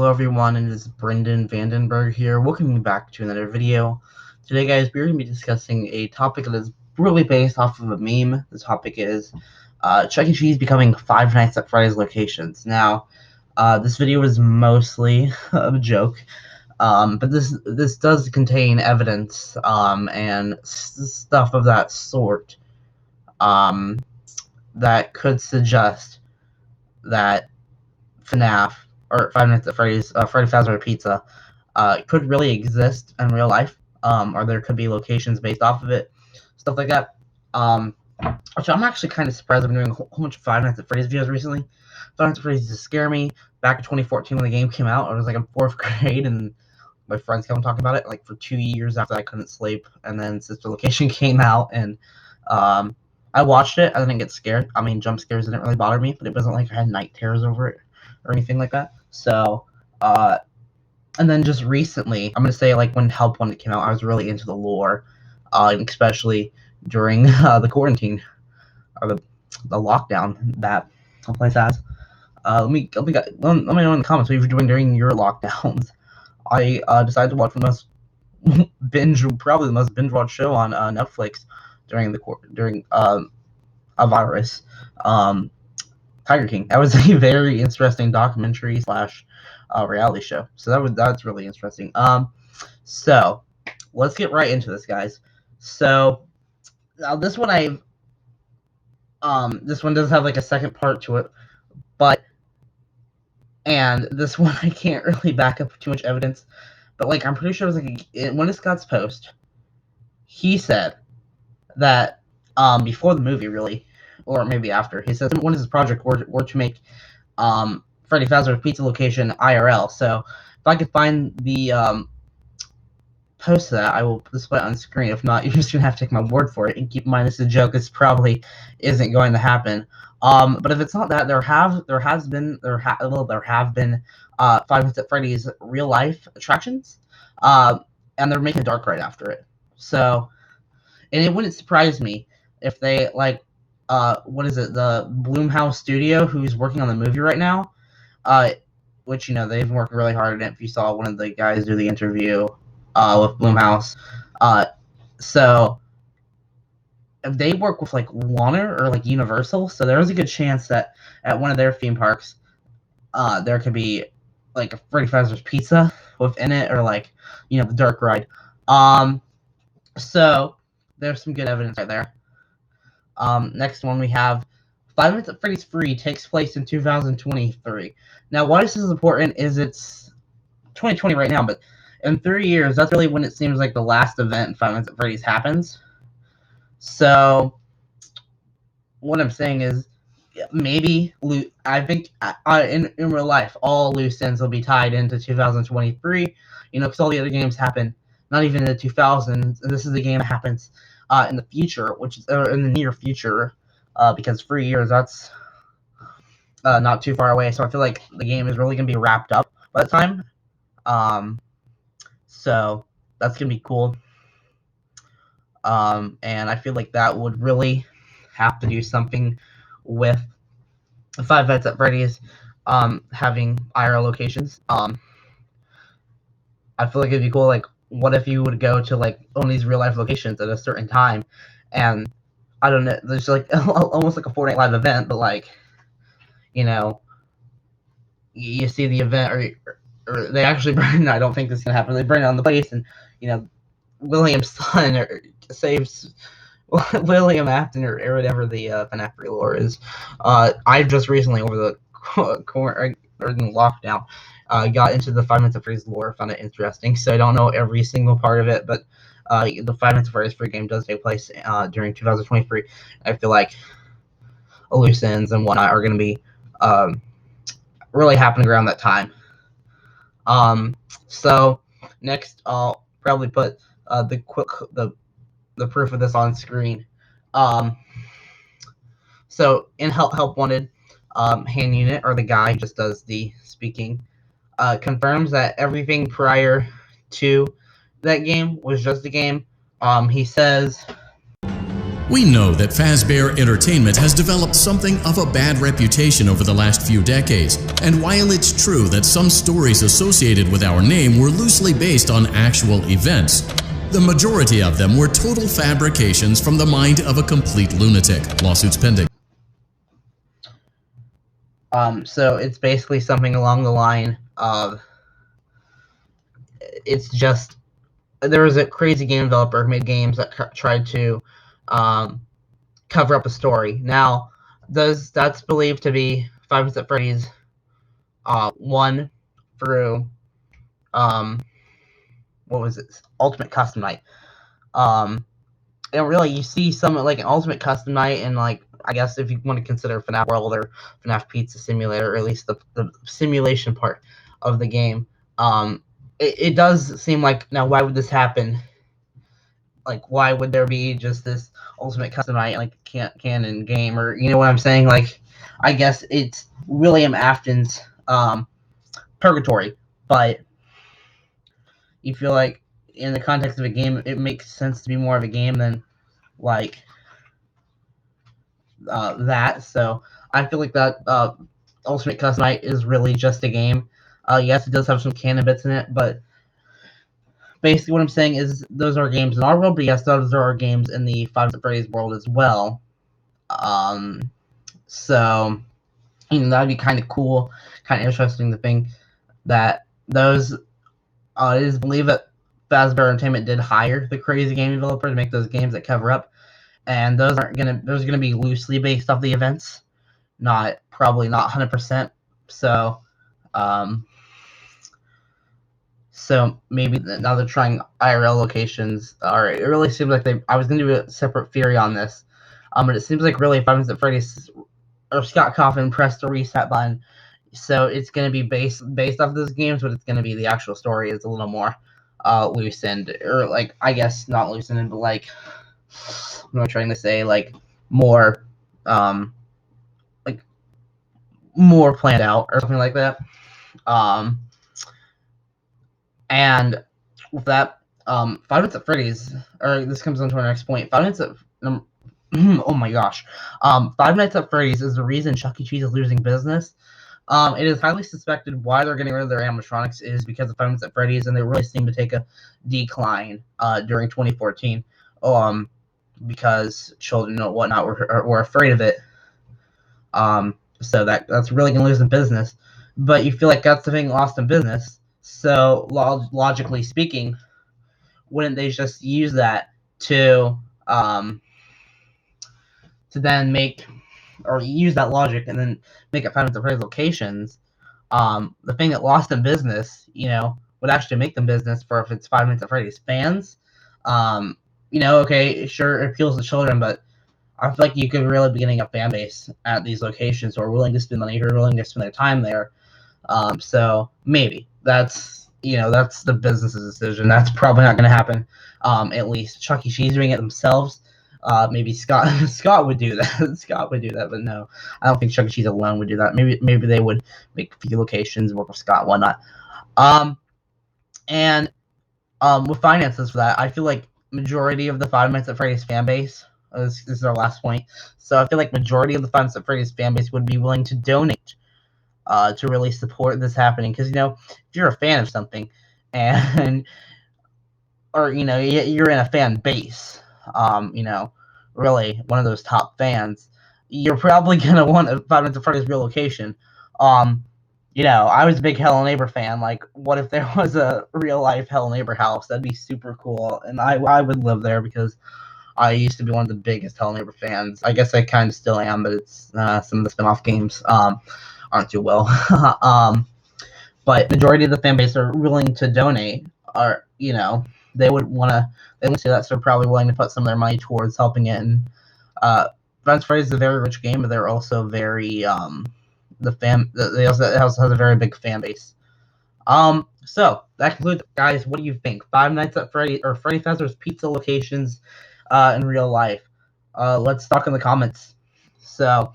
Hello everyone, and it's Brendanryanvandenberg here. Welcome you back to another video. Today guys, we're going to be discussing a topic that is really based off of a meme. The topic is Chuck E. Cheese becoming Five Nights at Freddy's locations. Now, this video is mostly a joke, but this does contain evidence and stuff of that sort that could suggest that FNAF or Five Nights at Freddy's, Freddy Fazbear Pizza, could really exist in real life, or there could be locations based off of it, stuff like that. Which I'm actually kind of surprised. I've been doing a whole bunch of Five Nights at Freddy's videos recently. Five Nights at Freddy's used to scare me. Back in 2014 when the game came out, I was like in 4th grade, and my friends kept on talking about it like for 2 years after I couldn't sleep. And then Sister Location came out, and I watched it. I didn't get scared. I mean, jump scares didn't really bother me, but it wasn't like I had night terrors over it or anything like that. So, and then just recently, I'm going to say, like, when Help Wanted came out, I was really into the lore, especially during the quarantine, or the lockdown that the place has. Let me know in the comments what you've been doing during your lockdowns. I decided to watch the most probably the most binge-watched show on Netflix during a virus. Tiger King. That was a very interesting documentary / reality show. So that's really interesting. So let's get right into this, guys. So now this one this one does have like a second part to it, and this one I can't really back up too much evidence, but like I'm pretty sure it was like one of Scott's post. He said that before the movie, really, or maybe after, he says one of his projects were to make Freddy Fazbear's Pizza location IRL. So if I could find the post that, I will display it on screen. If not, you're just gonna have to take my word for it. And keep in mind, this is a joke. This probably isn't going to happen. But if it's not that, there have been Five Nights at Freddy's real life attractions, and they're making a dark ride after it. So, and it wouldn't surprise me if they like what is it, the Blumhouse studio who's working on the movie right now, which, you know, they've been working really hard on it. If you saw one of the guys do the interview with Blumhouse, so if they work with like Warner or like Universal, so there's a good chance that at one of their theme parks there could be like a Freddy Fazbear's Pizza within it, or like, you know, the dark ride. So there's some good evidence right there. Next one we have Five Nights at Freddy's Free takes place in 2023. Now, why this is important is it's 2020 right now, but in 3 years, that's really when it seems like the last event in Five Nights at Freddy's happens. So, what I'm saying is, maybe, I think in real life, all loose ends will be tied into 2023, you know, because all the other games happen not even in the 2000s, and this is a game that happens in the future, which is in the near future, because 3 years, that's not too far away. So I feel like the game is really going to be wrapped up by the time. So that's going to be cool. And I feel like that would really have to do something with Five Nights at Freddy's having IRL locations. I feel like it'd be cool, like, what if you would go to like one of these real life locations at a certain time, and I don't know, there's like almost like a Fortnite live event, but like, you know, you see the event, or they actually burn. I don't think this is gonna happen. They burn it on the place, and, you know, William's son saves William Afton, or whatever the FNAF lore is. I just recently, over the lockdown, got into the Five Nights at Freddy's lore, found it interesting. So I don't know every single part of it, but the Five Nights at Freddy's free game does take place during 2023. I feel like loose ends and whatnot are going to be really happening around that time. So next, I'll probably put the proof of this on screen. So in Help Wanted, Hand Unit, or the guy who just does the speaking, confirms that everything prior to that game was just a game. He says, We know that Fazbear Entertainment has developed something of a bad reputation over the last few decades, and while it's true that some stories associated with our name were loosely based on actual events, the majority of them were total fabrications from the mind of a complete lunatic. Lawsuits pending. So it's basically something along the line of, it's just, there was a crazy game developer who made games that tried to cover up a story. Now, that's believed to be Five Nights at Freddy's 1 through what was it? Ultimate Custom Night. And really, you see some like an Ultimate Custom Night, and like, I guess if you want to consider FNAF World or FNAF Pizza Simulator, or at least the simulation part of the game, it does seem like, now why would this happen? Like, why would there be just this Ultimate Custom Night, like canon game, or you know what I'm saying? Like, I guess it's William Afton's Purgatory, but you feel like in the context of a game, it makes sense to be more of a game than like that. So I feel like that Ultimate Custom Night is really just a game. Yes, it does have some canon bits in it, but basically what I'm saying is those are games in our world, but yes, those are games in the Five Nights at Freddy's world as well. So, you know, that'd be kind of cool, kind of interesting to think that those, it is believed that Fazbear Entertainment did hire the crazy game developer to make those games that cover up, and those are gonna be loosely based off the events, probably not 100%. So, so maybe now they're trying IRL locations. All right, it really seems like I was gonna do a separate theory on this, but it seems like really Five Nights at Freddy's or Scott Cawthon pressed the reset button, so it's gonna be based off those games, but it's gonna be the actual story is a little more loosened, or like, I guess not loosened, but like, what am I trying to say? Like more more planned out or something like that. And with that, Five Nights at Freddy's, or this comes on to our next point. Five Nights at oh my gosh, Five Nights at Freddy's is the reason Chuck E. Cheese is losing business. It is highly suspected why they're getting rid of their animatronics is because of Five Nights at Freddy's, and they really seem to take a decline during 2014. Because children and whatnot were afraid of it. So that's really gonna lose the business. But you feel like that's the thing lost in business. So logically speaking, wouldn't they just use that to then make, or use that logic and then make it Five Nights at Freddy's locations? The thing that lost in business, you know, would actually make them business for if it's Five Nights at Freddy's fans. You know, okay, sure, it appeals to children, but I feel like you could really be getting a fan base at these locations who are willing to spend money, who are willing to spend their time there. So maybe that's the business's decision. That's probably not going to happen. At least Chuck E. Cheese doing it themselves. Maybe Scott would do that. Scott would do that, but no, I don't think Chuck E. Cheese alone would do that. Maybe they would make a few locations, work with Scott, whatnot. And with finances for that, I feel like majority of the Five Nights at Freddy's fan base, this is our last point, so I feel like majority of the Five Nights at Freddy's fan base would be willing to donate to really support this happening, because, you know, if you're a fan of something, and or, you know, you're in a fan base, you know, really one of those top fans, you're probably gonna want a Five Nights at Freddy's real location. You know, I was a big Hello Neighbor fan. Like, what if there was a real life Hello Neighbor house? That'd be super cool, and I would live there because I used to be one of the biggest Hello Neighbor fans. I guess I kind of still am, but it's some of the spin-off games aren't too well. But majority of the fan base are willing to donate, or, you know, they would see that, so they're probably willing to put some of their money towards helping it. And Five Nights at Freddy's is a very rich game, but they're also very it also has a very big fan base. So that concludes, guys. What do you think? Five Nights at Freddy or Freddy Fazbear's Pizza locations in real life? Let's talk in the comments. So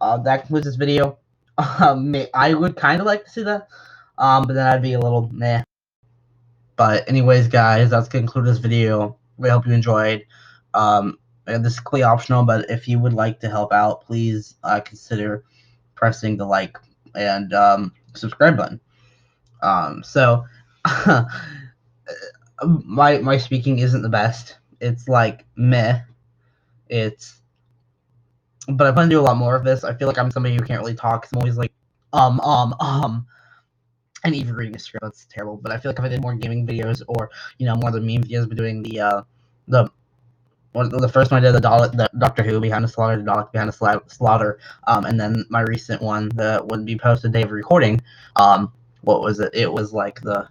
that concludes this video. I would kind of like to see that, but then I'd be a little meh. But anyways, guys, that's gonna conclude this video. We hope you enjoyed. this is completely optional, but if you would like to help out, please consider pressing the like and subscribe button. So my speaking isn't the best. It's like meh. But I plan to do a lot more of this. I feel like I'm somebody who can't really talk. I'm always like and even reading a script, that's terrible. But I feel like if I did more gaming videos or more of the meme videos, but doing the first one I did, the Doctor Who behind the slaughter, the Dalek behind the slaughter, and then my recent one that would be posted day of recording. What was it? It was the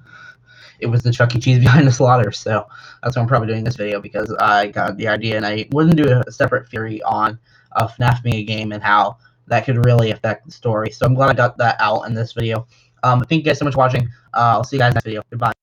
Chuck E. Cheese behind the slaughter. So that's why I'm probably doing this video, because I got the idea, and I wouldn't do a separate theory on FNAF being a game and how that could really affect the story. So I'm glad I got that out in this video. Thank you guys so much for watching. I'll see you guys in the next video. Goodbye.